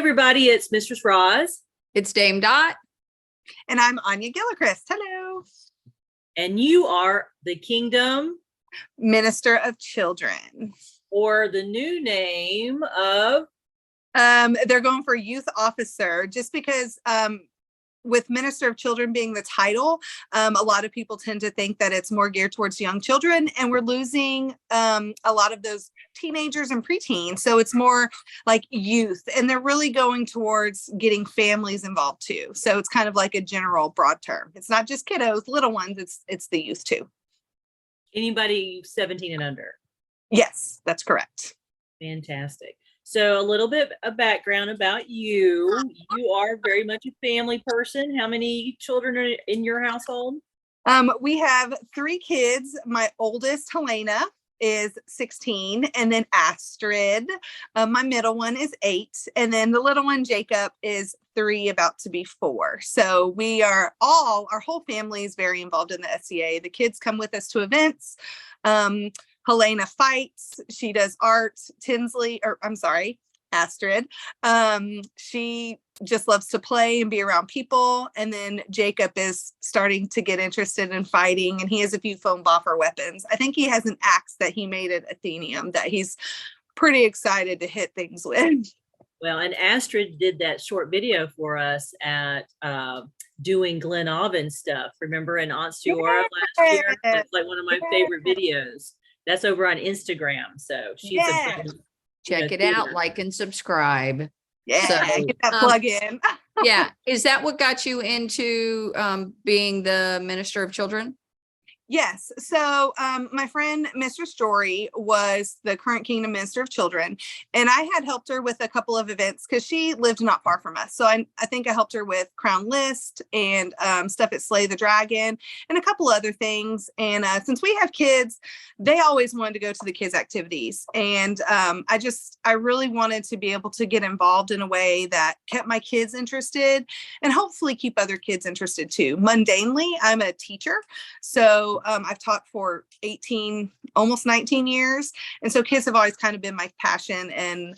everybody, it's Mistress Roz. It's Dame Dot. And I'm Áine Gilla Crist. Hello. And you are the Kingdom Minister of Children. Or the new name of? They're going for youth officer just because with Minister of Children being the title, a lot of people tend to think that it's more geared towards young children, and we're losing a lot of those teenagers and preteens. So it's more like youth, and they're really going towards getting families involved too. So it's kind of like a general broad term. It's not just kiddos, little ones, it's the youth too. Anybody 17 and under? Yes, that's correct. Fantastic. So a little bit of background about you. You are very much a family person. How many children are in your household? We have 3 kids. My oldest, Helena, is 16, and then Astrid, my middle one, is 8, and then the little one, Jacob, is 3, about to be 4. So we are our whole family is very involved in the SCA. The kids come with us to events. Helena fights, she does art. Astrid, she just loves to play and be around people. And then Jacob is starting to get interested in fighting, and he has a few foam boffer weapons. I think he has an axe that he made at Athenium that he's pretty excited to hit things with. Well, and Astrid did that short video for us at doing Glenavon stuff. Remember in Aunt Stuart last year? That's like one of my favorite videos. That's over on Instagram. So she's check it out, like and subscribe. Yeah, so, get that plug in. Yeah. Is that what got you into being the Minister of Children? Yes. So my friend, Mistress Jory, was the current Kingdom Minister of Children, and I had helped her with a couple of events because she lived not far from us. So I think I helped her with Crown List and stuff at Slay the Dragon and a couple other things. And since we have kids, they always wanted to go to the kids' activities. And I really wanted to be able to get involved in a way that kept my kids interested and hopefully keep other kids interested too. Mundanely, I'm a teacher. So I've taught for 18, almost 19 years. And so kids have always kind of been my passion, and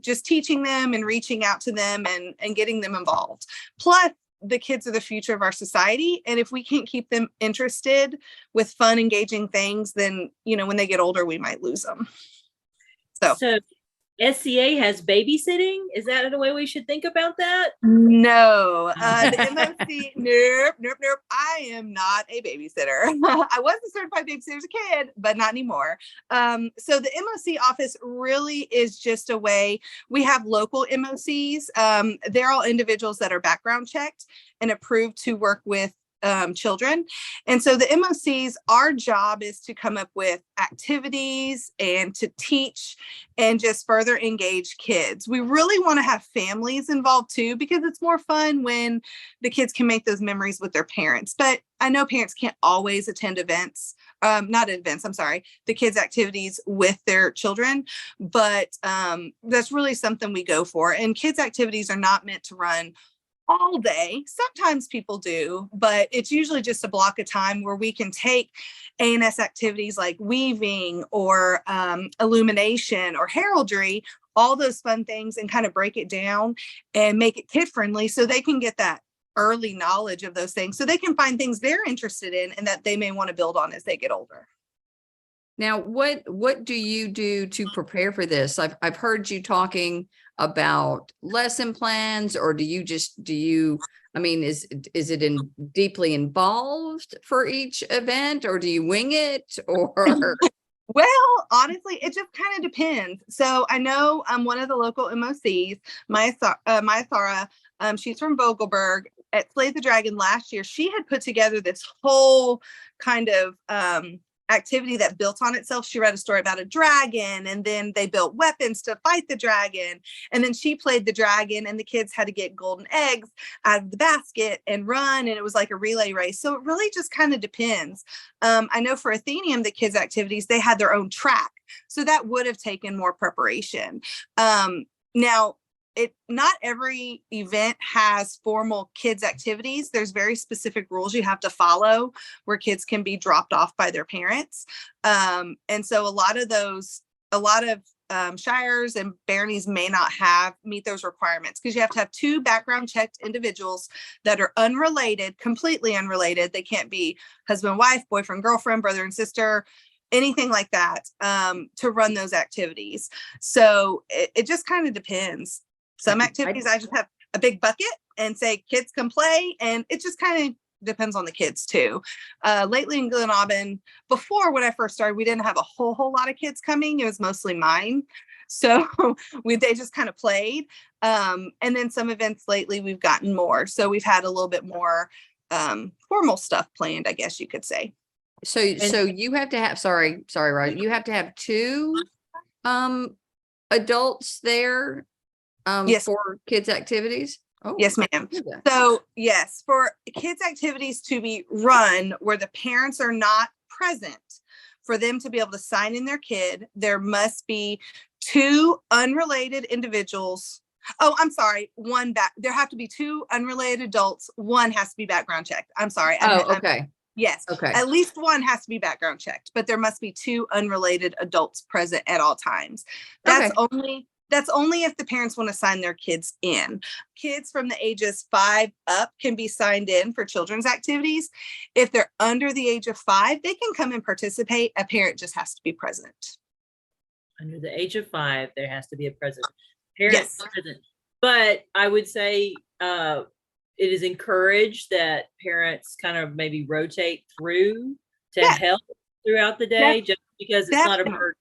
just teaching them and reaching out to them and getting them involved. Plus, the kids are the future of our society. And if we can't keep them interested with fun, engaging things, then, when they get older, we might lose them. So SCA has babysitting. Is that the way we should think about that? No, the MOC, nope. I am not a babysitter. I was a certified babysitter as a kid, but not anymore. So the MOC office really is just a way. We have local MOCs. They're all individuals that are background checked and approved to work with children. And so the MOCs, our job is to come up with activities and to teach and just further engage kids. We really want to have families involved too, because it's more fun when the kids can make those memories with their parents. But I know parents can't always attend the kids' activities with their children, but that's really something we go for. And kids' activities are not meant to run all day. Sometimes people do, but it's usually just a block of time where we can take ANS activities like weaving or illumination or heraldry, all those fun things, and kind of break it down and make it kid friendly so they can get that early knowledge of those things, so they can find things they're interested in and that they may want to build on as they get older. Now, what do you do to prepare for this? I've heard you talking about lesson plans, or is it deeply involved for each event, or do you wing it, or? Well, honestly, it just kind of depends. So I know one of the local MOCs, Maya Thara, she's from Vogelberg. At Slay the Dragon last year, she had put together this whole kind of activity that built on itself. She read a story about a dragon, and then they built weapons to fight the dragon, and then she played the dragon, and the kids had to get golden eggs out of the basket and run, and it was like a relay race. So it really just kind of depends. I know for Athenium, the kids' activities, they had their own track, so that would have taken more preparation. Now, not every event has formal kids activities. There's very specific rules you have to follow where kids can be dropped off by their parents. And so a lot of shires and baronies may not meet those requirements, because you have to have 2 background checked individuals that are unrelated, completely unrelated. They can't be husband, wife, boyfriend, girlfriend, brother and sister, anything like that, to run those activities. So it just kind of depends. Some activities I just have a big bucket and say kids can play, and it just kind of depends on the kids too. Lately in Glen Aubin, before when I first started, we didn't have a whole lot of kids coming. It was mostly mine. So they just kind of played. And then some events lately we've gotten more. So we've had a little bit more formal stuff planned, I guess you could say. So you have to have, sorry, right. You have to have 2 adults there Yes. for kids activities. Oh, yes, ma'am. So yes, for kids activities to be run where the parents are not present, for them to be able to sign in their kid, there must be 2 unrelated individuals. Oh, I'm sorry. There have to be 2 unrelated adults. One has to be background checked. I'm sorry. Okay. Yes. Okay. At least one has to be background checked, but there must be 2 unrelated adults present at all times. That's only if the parents want to sign their kids in. Kids from the ages 5 up can be signed in for children's activities. If they're under the age of 5, they can come and participate. A parent just has to be present. Under the age of 5, there has to be a present Yes. present. But I would say it is encouraged that parents kind of maybe rotate through to help throughout the day, just because it's not a burden.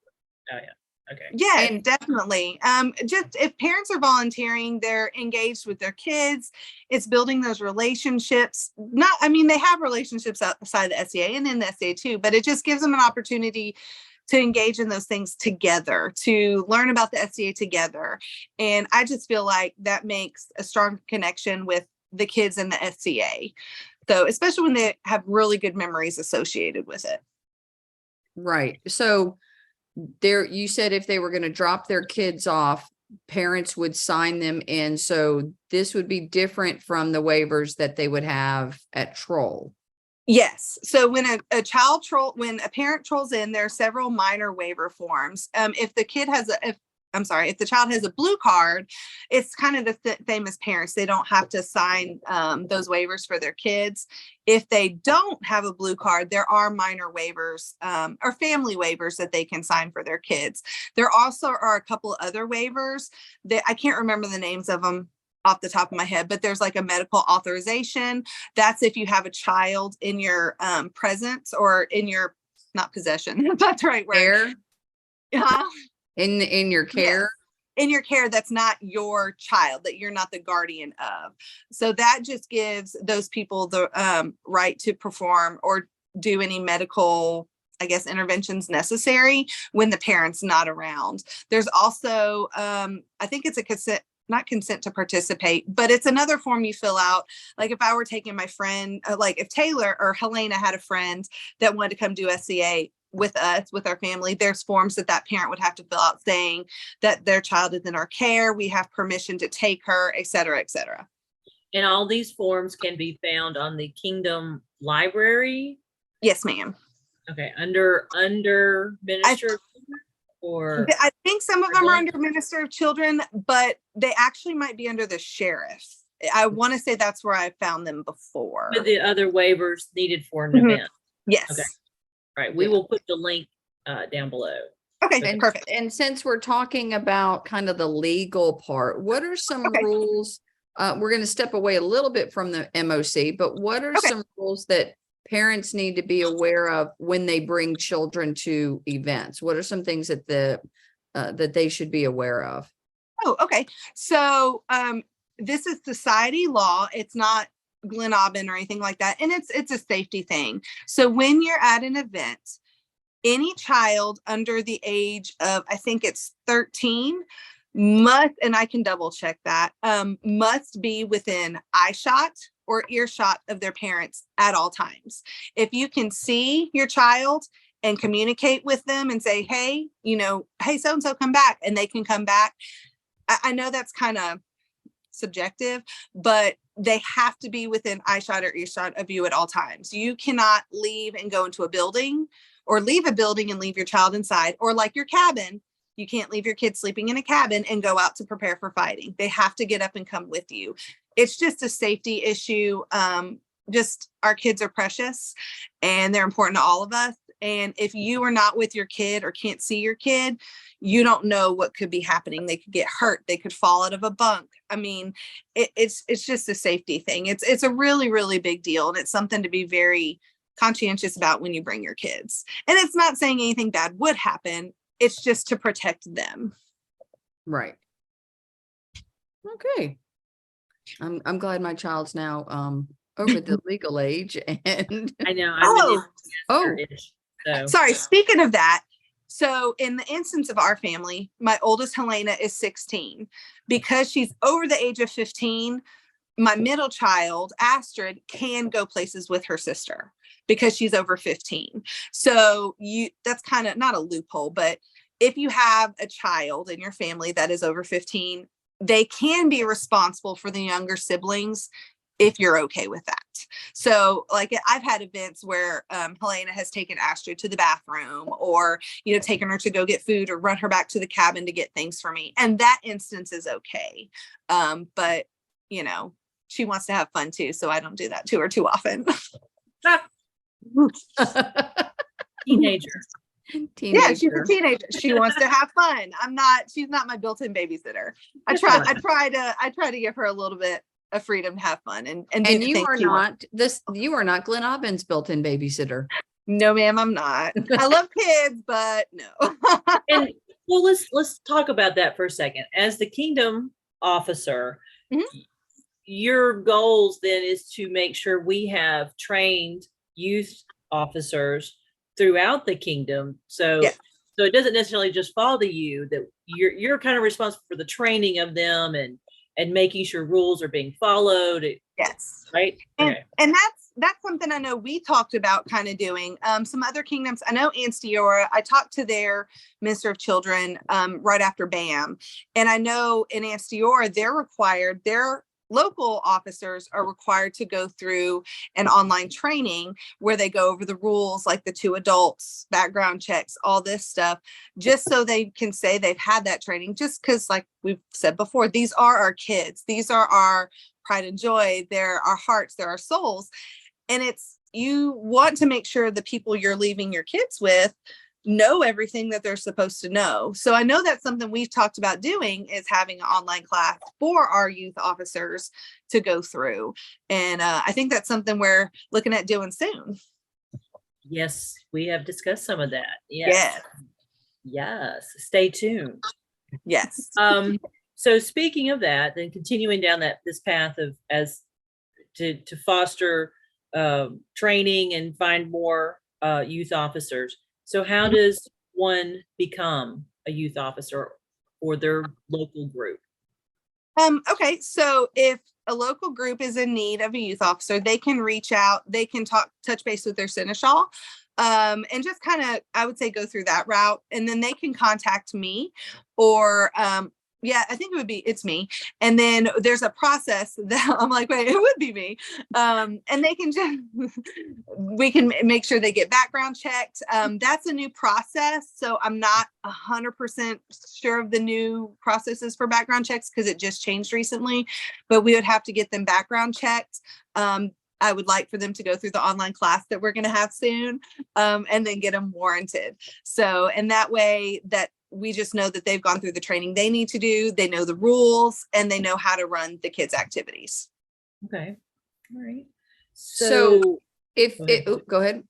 Oh yeah. Okay. Yeah, definitely. Just if parents are volunteering, they're engaged with their kids. It's building those relationships. They have relationships outside the SEA and in the SEA too, but it just gives them an opportunity to engage in those things together, to learn about the SEA together. And I just feel like that makes a strong connection with the kids in the SEA. So especially when they have really good memories associated with it. Right. So you said if they were going to drop their kids off, parents would sign them in. So this would be different from the waivers that they would have at Troll. Yes. So when when a parent trolls in, there are several minor waiver forms. If the child has a blue card, it's kind of the same as parents. They don't have to sign those waivers for their kids. If they don't have a blue card, there are minor waivers or family waivers that they can sign for their kids. There also are a couple other waivers that I can't remember the names of them off the top of my head, but there's like a medical authorization. That's if you have a child in your presence or in your, not possession, that's the right word. Care? Uh-huh. In your care? Yes. In your care, that's not your child, that you're not the guardian of. So that just gives those people the right to perform or do any medical, I guess, interventions necessary when the parent's not around. There's also, I think it's a not consent to participate, but it's another form you fill out. Like if I were taking my friend, like if Taylor or Helena had a friend that wanted to come do SCA with us, with our family, there's forms that parent would have to fill out saying that their child is in our care. We have permission to take her, et cetera, et cetera. And all these forms can be found on the Kingdom Library. Yes, ma'am. Okay. Under Minister or I think some of them are under Minister of Children, but they actually might be under the sheriff. I want to say that's where I found them before. But the other waivers needed for an event. Yes. Okay. Right. We will put the link down below. Okay, perfect. And since we're talking about kind of the legal part, what are some rules? We're going to step away a little bit from the MOC, but what are some rules that parents need to be aware of when they bring children to events? What are some things that that they should be aware of? Oh, okay. So this is society law. It's not Glen Aubin or anything like that. And it's a safety thing. So when you're at an event, any child under the age of, I think it's 13, must, and I can double check that, must be within eyeshot or earshot of their parents at all times. If you can see your child and communicate with them and say, hey, hey, so-and-so, come back, and they can come back. I know that's kind of subjective, but they have to be within eyeshot or earshot of you at all times. You cannot leave and go into a building, or leave a building and leave your child inside, or like your cabin, You can't leave your kids sleeping in a cabin and go out to prepare for fighting. They have to get up and come with you. It's just a safety issue. Just our kids are precious and they're important to all of us. And if you are not with your kid or can't see your kid, you don't know what could be happening. They could get hurt. They could fall out of a bunk. I mean, it's just a safety thing. It's a really, really big deal. And it's something to be very conscientious about when you bring your kids. And it's not saying anything bad would happen. It's just to protect them. Right. Okay. I'm glad my child's now over the legal age, and I know. Sorry. Speaking of that, so in the instance of our family, my oldest Helena is 16. Because she's over the age of 15, my middle child, Astrid, can go places with her sister because she's over 15. So that's kind of not a loophole, but if you have a child in your family that is over 15, they can be responsible for the younger siblings if you're okay with that. So like I've had events where Helena has taken Astrid to the bathroom, or, taken her to go get food or run her back to the cabin to get things for me. And that instance is okay. But, she wants to have fun too. So I don't do that to her too often. Teenager. Yeah, she's a teenager. She wants to have fun. She's not my built-in babysitter. I try to give her a little bit of freedom to have fun and you are not Glen Aubyn's built-in babysitter. No, ma'am, I'm not. I love kids, but no. And well, let's talk about that for a second. As the Kingdom officer, your goals then is to make sure we have trained youth officers throughout the Kingdom. So so it doesn't necessarily just fall to you, that you're kind of responsible for the training of them and making sure rules are being followed. Yes. Right. And that's something I know we talked about kind of doing. Some other kingdoms, I know Anstiora, I talked to their Minister of Children right after BAM. And I know in Anstiora, their local officers are required to go through an online training where they go over the rules, like the 2 adults, background checks, all this stuff, just so they can say they've had that training. Just because, like we've said before, these are our kids. These are our pride and joy. They're our hearts. They're our souls. And you want to make sure the people you're leaving your kids with know everything that they're supposed to know. So I know that's something we've talked about doing, is having an online class for our youth officers to go through. And I think that's something we're looking at doing soon. Yes, we have discussed some of that. Yes. Yes. Stay tuned. Yes. So speaking of that, then continuing down this path of to foster training and find more youth officers. So how does one become a youth officer for their local group? Okay, so if a local group is in need of a youth officer, they can reach out, they can touch base with their seneschal, and just kind of, I would say, go through that route. And then they can contact me, or I think it's me. And then there's a process that I'm like, wait, it would be me. And they can we can make sure they get background checked. That's a new process. So I'm not 100% sure of the new processes for background checks because it just changed recently, but we would have to get them background checked. I would like for them to go through the online class that we're going to have soon, and then get them warranted. So, and that way that we just know that they've gone through the training they need to do, they know the rules, and they know how to run the kids' activities. Okay. All right. So if go ahead.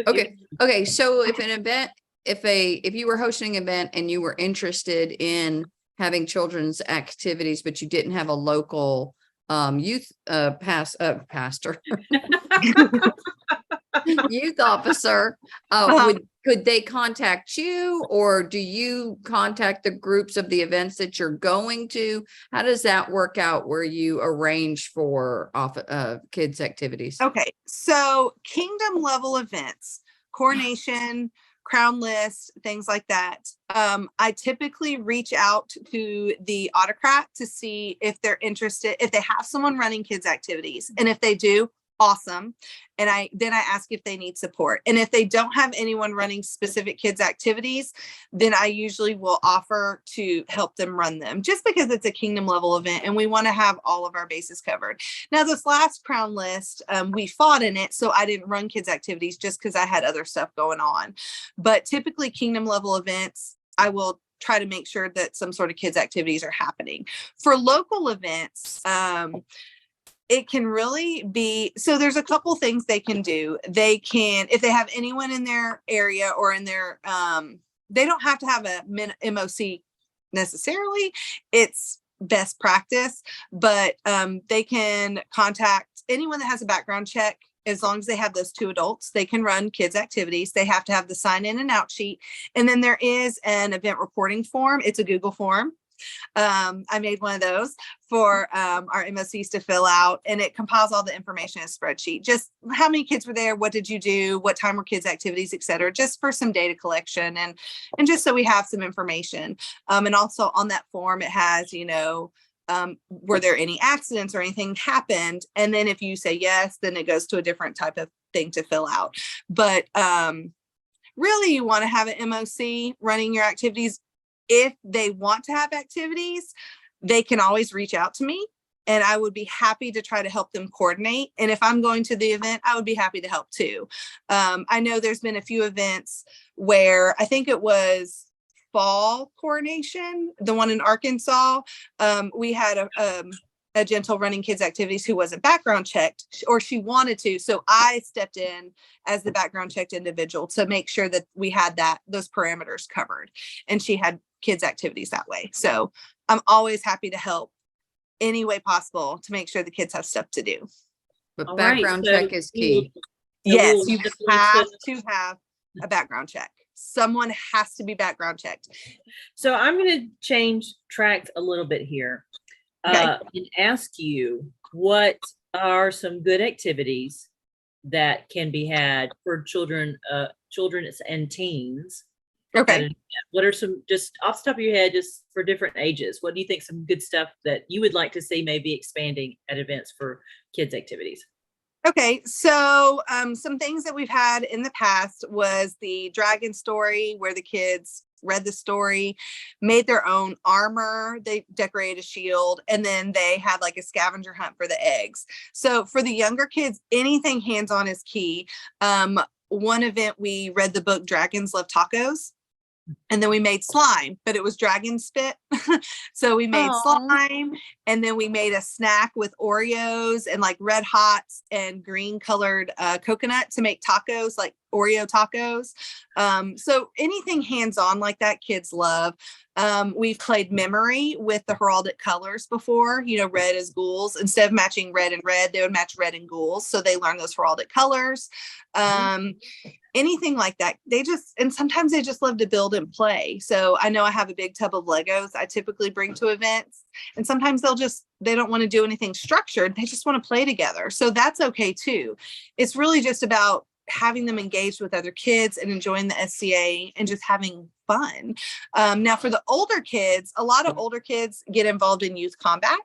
Okay. Okay. So if an event, if you were hosting an event and you were interested in having children's activities, but you didn't have a local youth pastor youth officer, could they contact you, or do you contact the groups of the events that you're going to? How does that work out where you arrange for kids activities? Okay, so kingdom level events, coronation, crown list, things like that. I typically reach out to the autocrat to see if they're interested, if they have someone running kids activities. And if they do, awesome. And then I ask if they need support. And if they don't have anyone running specific kids activities, then I usually will offer to help them run them, just because it's a kingdom level event and we want to have all of our bases covered. Now, this last crown list, we fought in it, so I didn't run kids activities just because I had other stuff going on. But typically kingdom level events, I will try to make sure that some sort of kids activities are happening. For local events, it can really be, so there's a couple things they can do. They can, if they have anyone in their area or in their, they don't have to have a MOC necessarily. It's best practice, but they can contact anyone that has a background check. As long as they have those 2 adults, they can run kids activities. They have to have the sign in and out sheet. And then there is an event reporting form. It's a Google form. I made one of those for our MOCs to fill out, and it compiles all the information in a spreadsheet. Just how many kids were there, what did you do, what time were kids activities, etc. Just for some data collection and just so we have some information. And also on that form, it has, were there any accidents or anything happened? And then if you say yes, then it goes to a different type of thing to fill out. But really, you want to have an MOC running your activities. If they want to have activities, they can always reach out to me and I would be happy to try to help them coordinate. And if I'm going to the event, I would be happy to help too. I know there's been a few events where I think it was fall coronation, the one in Arkansas. We had a gentle running kids activities who wasn't background checked, or she wanted to. So I stepped in as the background checked individual to make sure that we had those parameters covered, and she had kids activities that way. So I'm always happy to help any way possible to make sure the kids have stuff to do. But All right, background so check is key. Yes, we'll you definitely have put- to have a background check. Someone has to be background checked. So I'm going to change tracks a little bit here Okay. and ask you, what are some good activities that can be had for children and teens? Okay. What are some, just off the top of your head, just for different ages, what do you think some good stuff that you would like to see maybe expanding at events for kids activities? Okay, so some things that we've had in the past was the dragon story, where the kids read the story, made their own armor, they decorated a shield, and then they had like a scavenger hunt for the eggs. So for the younger kids, anything hands-on is key. One event, we read the book Dragons Love Tacos. And then we made slime, but it was dragon spit. So we made slime, and then we made a snack with Oreos and like Red Hots and green colored coconut to make tacos, like Oreo tacos. So anything hands-on like that, kids love. We've played memory with the heraldic colors before, red is ghouls. Instead of matching red and red, they would match red and ghouls. So they learn those heraldic colors. Anything like that. And sometimes they just love to build and play. So I know I have a big tub of Legos I typically bring to events, and sometimes they don't want to do anything structured. They just want to play together. So that's okay too. It's really just about having them engaged with other kids and enjoying the SCA and just having fun. Now for the older kids, a lot of older kids get involved in youth combat,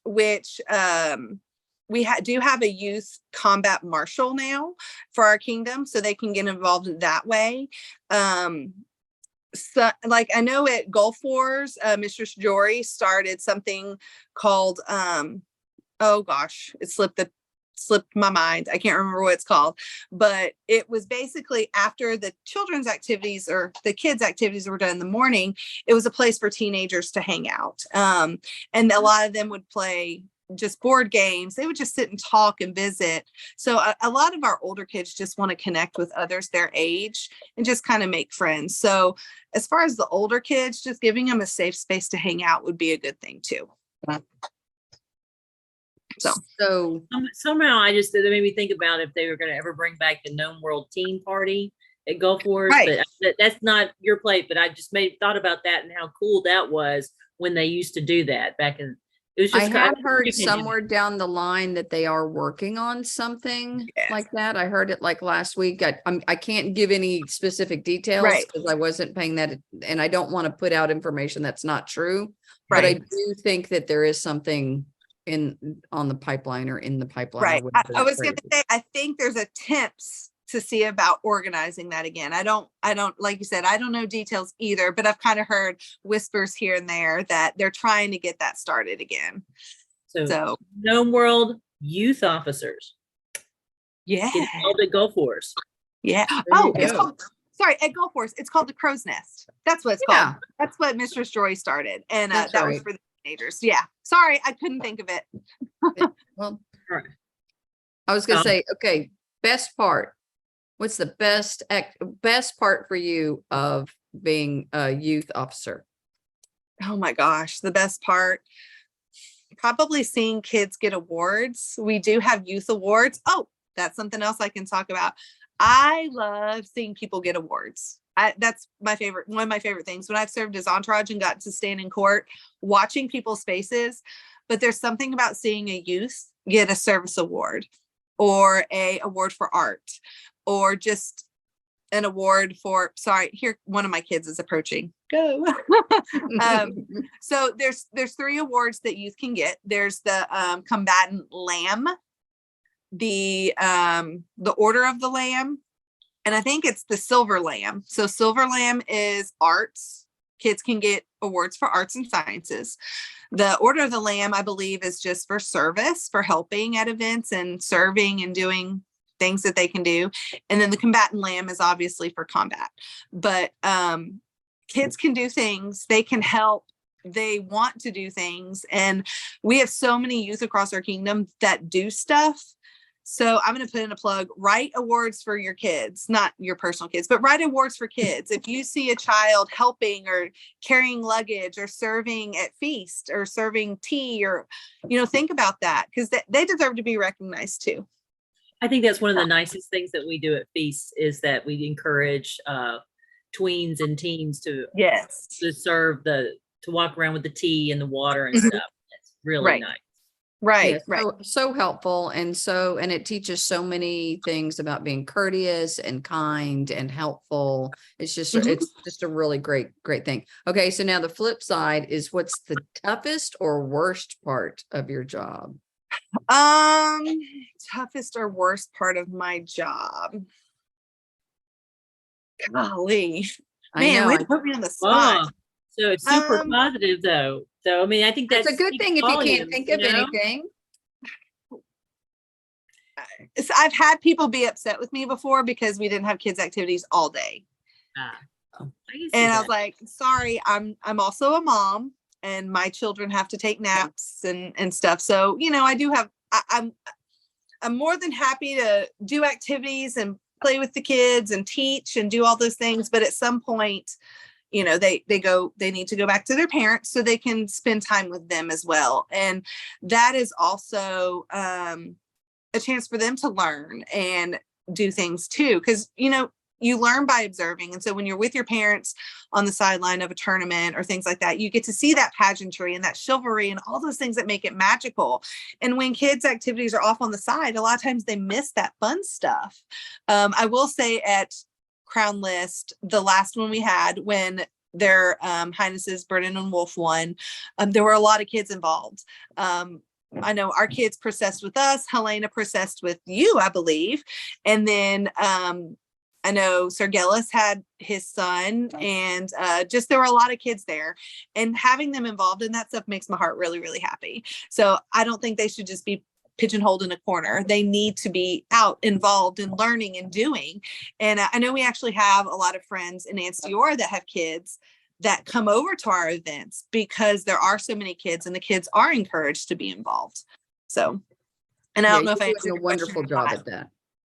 which, we do have a youth combat marshal now for our kingdom, so they can get involved that way. So like I know at Gulf Wars, Mistress Jory started something called, oh gosh, it slipped my mind. I can't remember what it's called, but it was basically after the children's activities or the kids' activities were done in the morning, it was a place for teenagers to hang out. And a lot of them would play just board games. They would just sit and talk and visit. So a lot of our older kids just want to connect with others their age and just kind of make friends. So as far as the older kids, just giving them a safe space to hang out would be a good thing too. So somehow it made me think about if they were going to ever bring back the Gnome World Teen Party at Gulf Wars, right. But that's not your plate. But I just thought about that and how cool that was when they used to do that back in. It was just, I have heard somewhere down the line that they are working on something like that. I heard it like last week. I can't give any specific details because I wasn't paying that, and I don't want to put out information that's not true. But I do think that there is something on the pipeline or in the pipeline. Right. whatever I that was going to phrase is. say, I think there's attempts to see about organizing that again. I don't, like you said, I don't know details either, but I've kind of heard whispers here and there that they're trying to get that started again. So Gnome World youth officers. yeah. Get involved at Gulf Wars. Yeah. There Oh, you it's go. called, sorry, at Gulf Wars, it's called the Crow's Nest. That's what it's Yeah. called. That's what Mistress Joy started. And That's that was right. for the teenagers. Yeah. Sorry, I couldn't think of it. Well, All right. I was gonna Um, say, okay, best part. What's the best part for you of being a youth officer? Oh my gosh, the best part, probably seeing kids get awards. We do have youth awards. Oh, that's something else I can talk about. I love seeing people get awards. That's my favorite, one of my favorite things. When I've served as entourage and got to stand in court, watching people's faces, but there's something about seeing a youth get a service award or a award for art or just an award for, sorry, here, one of my kids is approaching. Go. So there's 3 awards that youth can get. There's the combatant lamb, the Order of the Lamb, and I think it's the Silver Lamb. So Silver Lamb is arts. Kids can get awards for arts and sciences. The Order of the Lamb, I believe, is just for service, for helping at events and serving and doing things that they can do. And then the combatant lamb is obviously for combat. But kids can do things, they can help, they want to do things. And we have so many youth across our kingdom that do stuff. So I'm going to put in a plug, write awards for your kids, not your personal kids, but write awards for kids. If you see a child helping or carrying luggage or serving at feast or serving tea or, think about that because they deserve to be recognized too. I think that's one of the nicest things that we do at feasts is that we encourage tweens and teens to serve to walk around with the tea and the water and stuff. It's really nice. Right. So helpful. And it teaches so many things about being courteous and kind and helpful. It's just a really great thing. Okay. So now the flip side is, what's the toughest or worst part of your job? Toughest or worst part of my job. Golly, man, way to put me on the spot. So it's super positive though. So, I mean, I think that's a good thing if you can't think of anything. So I've had people be upset with me before because we didn't have kids activities all day. And I was like, sorry, I'm also a mom and my children have to take naps and stuff. So, I do have, I'm more than happy to do activities and play with the kids and teach and do all those things. But at some point, they need to go back to their parents so they can spend time with them as well. And that is also a chance for them to learn and do things too. Because, you learn by observing. And so when you're with your parents on the sideline of a tournament or things like that, you get to see that pageantry and that chivalry and all those things that make it magical. And when kids' activities are off on the side, a lot of times they miss that fun stuff. I will say at Crown List, the last one we had when their Highnesses Brennan and Wolf won, there were a lot of kids involved. I know our kids processed with us, Helena processed with you, I believe. And then I know Sir Gillis had his son and just there were a lot of kids there, and having them involved in that stuff makes my heart really, really happy. So I don't think they should just be pigeonholed in a corner. They need to be out involved in learning and doing. And I know we actually have a lot of friends in Anstiora that have kids that come over to our events because there are so many kids and the kids are encouraged to be involved. So, and I don't know if I answered a wonderful job at that.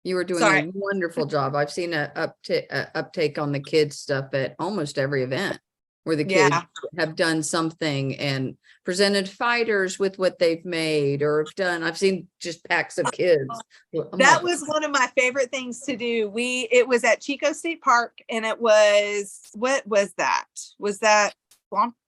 You were doing a wonderful job. I've seen an uptake on the kids stuff at almost every event where the kids have done something and presented fighters with what they've made or have done. I've seen just packs of kids. That was one of my favorite things to do. It was at Chico State Park and it was, what was that? Was that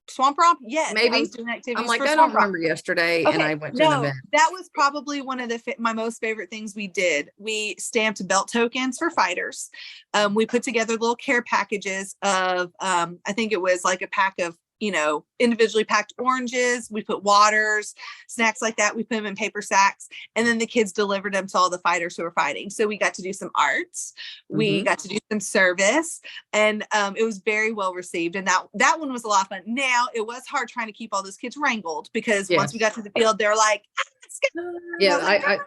Swamp Romp? Yes. Maybe. I was doing activities I'm like, for I don't remember yesterday and I went to an event. That was probably one of my most favorite things we did. We stamped belt tokens for fighters. We put together little care packages of, I think it was like a pack of individually packed oranges. We put waters, snacks like that. We put them in paper sacks, and then the kids delivered them to all the fighters who were fighting. So we got to do some arts. We got to do some service, and it was very well received. And that one was a lot of fun. Now it was hard trying to keep all those kids wrangled, because once we got to the field, they're like, let's go. Yeah,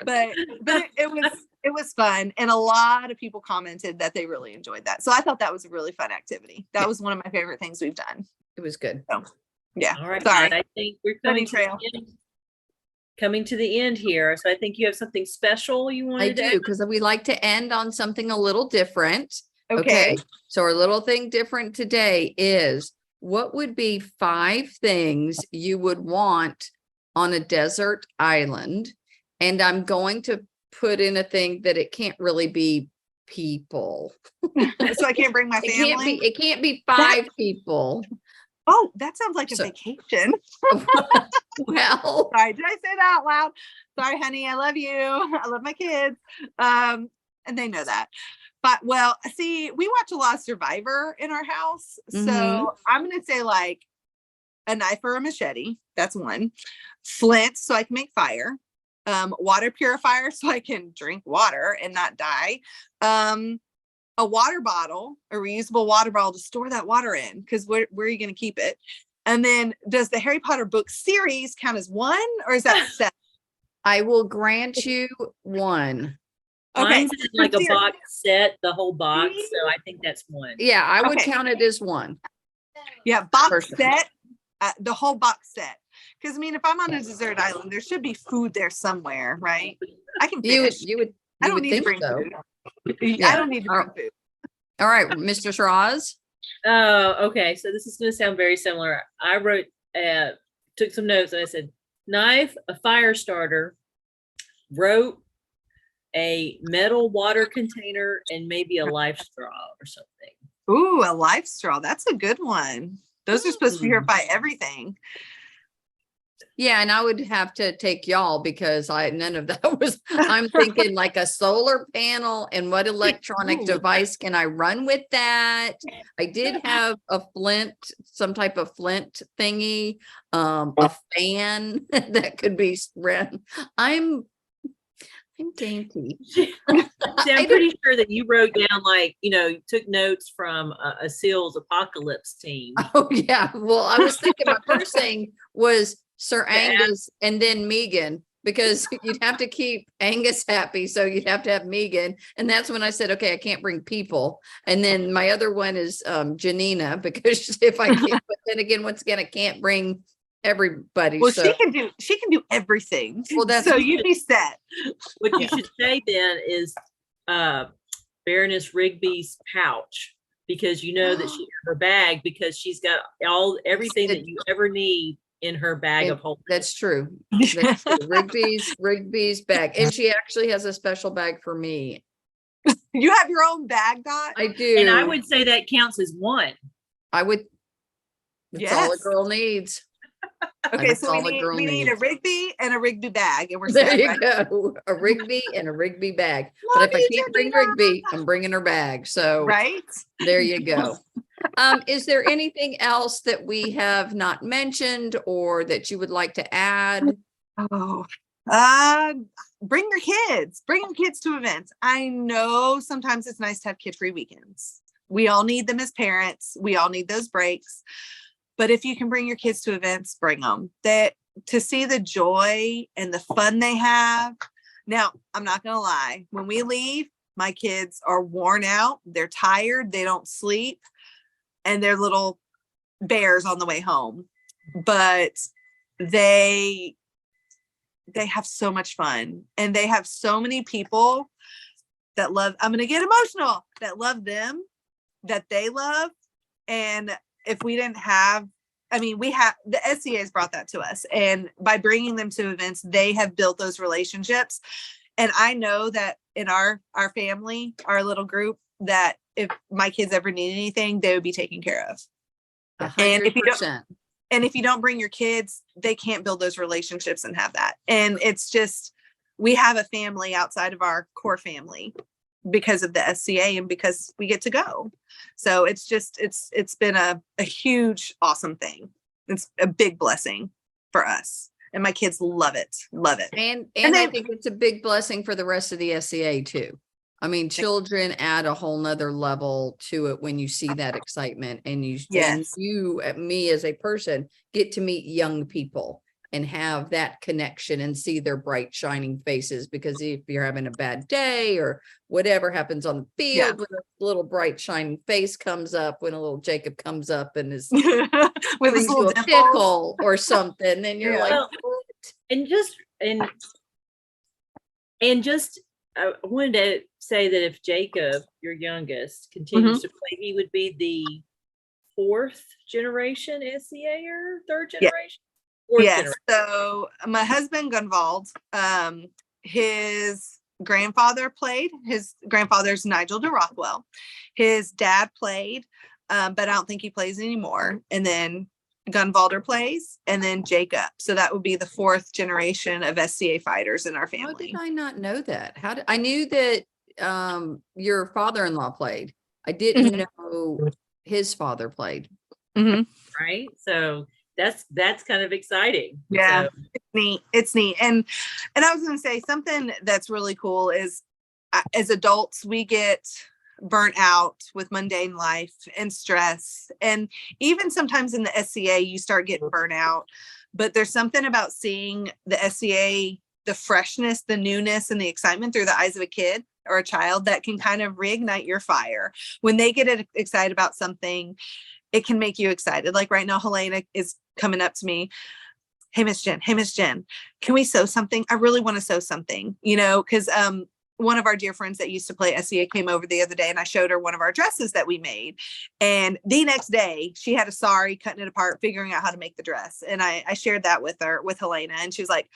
but it was fun, and a lot of people commented that they really enjoyed that. So I thought that was a really fun activity. That was one of my favorite things we've done. it was good. So yeah. All right. Sorry. I think we're Running trail. coming to the end here. So I think you have something special you I wanted to do, add? because we like to end on something a little different. Okay. So our little thing different today is, what would be 5 things you would want on a desert island? And I'm going to put in a thing that it can't really be people. So I can't bring my family. It can't be 5 people. Oh, that sounds like a So- vacation. Well, Sorry, did I say that out loud? Sorry, honey. I love you. I love my kids. And they know that. But well, see, we watch a lot of Survivor in our house. Mhm. So I'm gonna say like a knife or a machete. That's one. Flint, so I can make fire. Water purifier, so I can drink water and not die. A water bottle, a reusable water bottle to store that water in, because where are you going to keep it? And then, does the Harry Potter book series count as one, or is that set? I will grant you 1. Okay, Mine's in like a serious. box set, the whole box. So I think that's one. Yeah, I would Okay. count it as 1. Yeah, box Personally. set, the whole box set. Because I mean, if I'm on a desert island, there should be food there somewhere, right? I can You would, fish. you would, I you don't would need to think bring so. food. Yeah. I don't need to bring food. All right, Mr. Shiraz. Oh, okay. So this is going to sound very similar. I wrote, took some notes, and I said, knife, a fire starter, rope, a metal water container, and maybe a life straw or something. Ooh, a life straw. That's a good one. Those are supposed to purify everything. Yeah, and I would have to take y'all, because none of that was, I'm thinking like a solar panel, and what electronic Ooh. device can I run with that? I did have a flint, some type of flint thingy, a fan that could be spread. I'm dainty. See, I'm pretty sure that you wrote down, like, you took notes from a SEALs apocalypse team. Oh yeah, well, I was thinking my first thing was Sir Angus and then Megan, because you'd have to keep Angus happy, so you'd have to have Megan. And that's when I said, okay, I can't bring people. And then my other one is Janina, because if I can't, but then again, once again, I can't bring everybody. Well, so she can do everything. Well, that's so you'd be set. What you should say then is Baroness Rigby's pouch, because you know that she has her bag, because she's got everything that you ever need in her bag of holding. that's true. That's true. Rigby's bag. And she actually has a special bag for me. You have your own bag, Dot? I do. And I would say that counts as one. That's all a Yes. girl needs. Okay, That's so all a we girl need a needs. Rigby and a Rigby bag, and we're There set, you right? go. A Rigby and a Rigby bag. Love But if I you, can't bring Janina. Rigby, I'm bringing her bag. So Right? there you go. Is there anything else that we have not mentioned, or that you would like to add? Oh, bring your kids to events. I know sometimes it's nice to have kid-free weekends. We all need them as parents. We all need those breaks. But if you can bring your kids to events, bring them. To see the joy and the fun they have. Now, I'm not going to lie. When we leave, my kids are worn out. They're tired. They don't sleep. And they're little bears on the way home. But they have so much fun. And they have so many people that love, I'm going to get emotional, that love them, that they love. And if we didn't have, the SCA has brought that to us. And by bringing them to events, they have built those relationships. And I know that in our family, our little group, that if my kids ever need anything, they would be taken care of. And if you don't, 100%. and if you don't bring your kids, they can't build those relationships and have that. And it's just, we have a family outside of our core family because of the SCA and because we get to go. So it's just, it's been a huge, awesome thing. It's a big blessing for us. And my kids love it. Love it. And then- I think it's a big blessing for the rest of the SCA too. I mean, children add a whole nother level to it when you see that excitement, and Yes. me as a person, get to meet young people and have that connection and see their bright shining faces. Because if you're having a bad day or whatever happens on the field, when a little bright shining face comes up, when a little Jacob comes up and is With brings his you little a dimples. pickle or something, then you're Yeah. like, Well, and just I wanted to say that if Jacob, your youngest, continues to play, he would be the 4th generation SCA or 3rd Yeah. generation. 4th Yes. generation. So my husband Gunvald, his grandfather played. His grandfather's Nigel de Rockwell. His dad played, but I don't think he plays anymore. And then Gunvalder plays, and then Jacob. So that would be the 4th generation of SCA fighters in our how family. did I not know that? I knew that your father-in-law played. I didn't know his father played. Mm-hmm. Right. So that's kind of exciting. Yeah. So, It's neat. It's neat. And I was going to say something that's really cool is as adults, we get burnt out with mundane life and stress. And even sometimes in the SCA, you start getting burnt out. But there's something about seeing the SCA, the freshness, the newness, and the excitement through the eyes of a kid or a child that can kind of reignite your fire. When they get excited about something, it can make you excited. Like right now, Helena is coming up to me. Hey, Miss Jen, can we sew something? I really want to sew something, because one of our dear friends that used to play SCA came over the other day, and I showed her one of our dresses that we made. And the next day she had a sari, cutting it apart, figuring out how to make the dress. And I shared that with Helena, and she was like,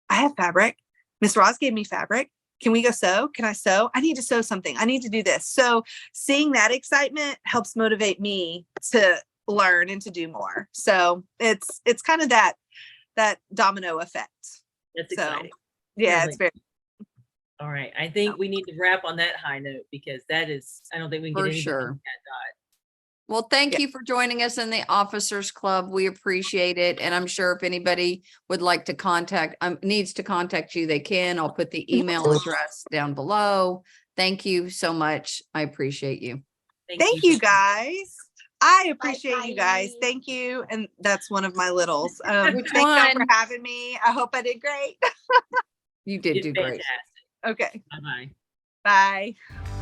I have fabric. Miss Ross gave me fabric. Can we go sew? Can I sew? I need to sew something. I need to do this. So seeing that excitement helps motivate me to learn and to do more. So it's kind of that domino effect. that's So exciting. yeah, it's very. All right. I think we need to wrap on that high note, because I don't think we can For get anything sure. on that Well, thank Yeah. you for joining us in the Officers Club. We appreciate it. And I'm sure if anybody would like to needs to contact you, they can. I'll put the email address down below. Thank you so much. I appreciate you. dot. Thank you guys. I appreciate you guys. Thank you. And that's one of my littles. Which Thank y'all for one? having me. I hope I did great. You did You do did great. fantastic. Okay. Bye-bye. Bye.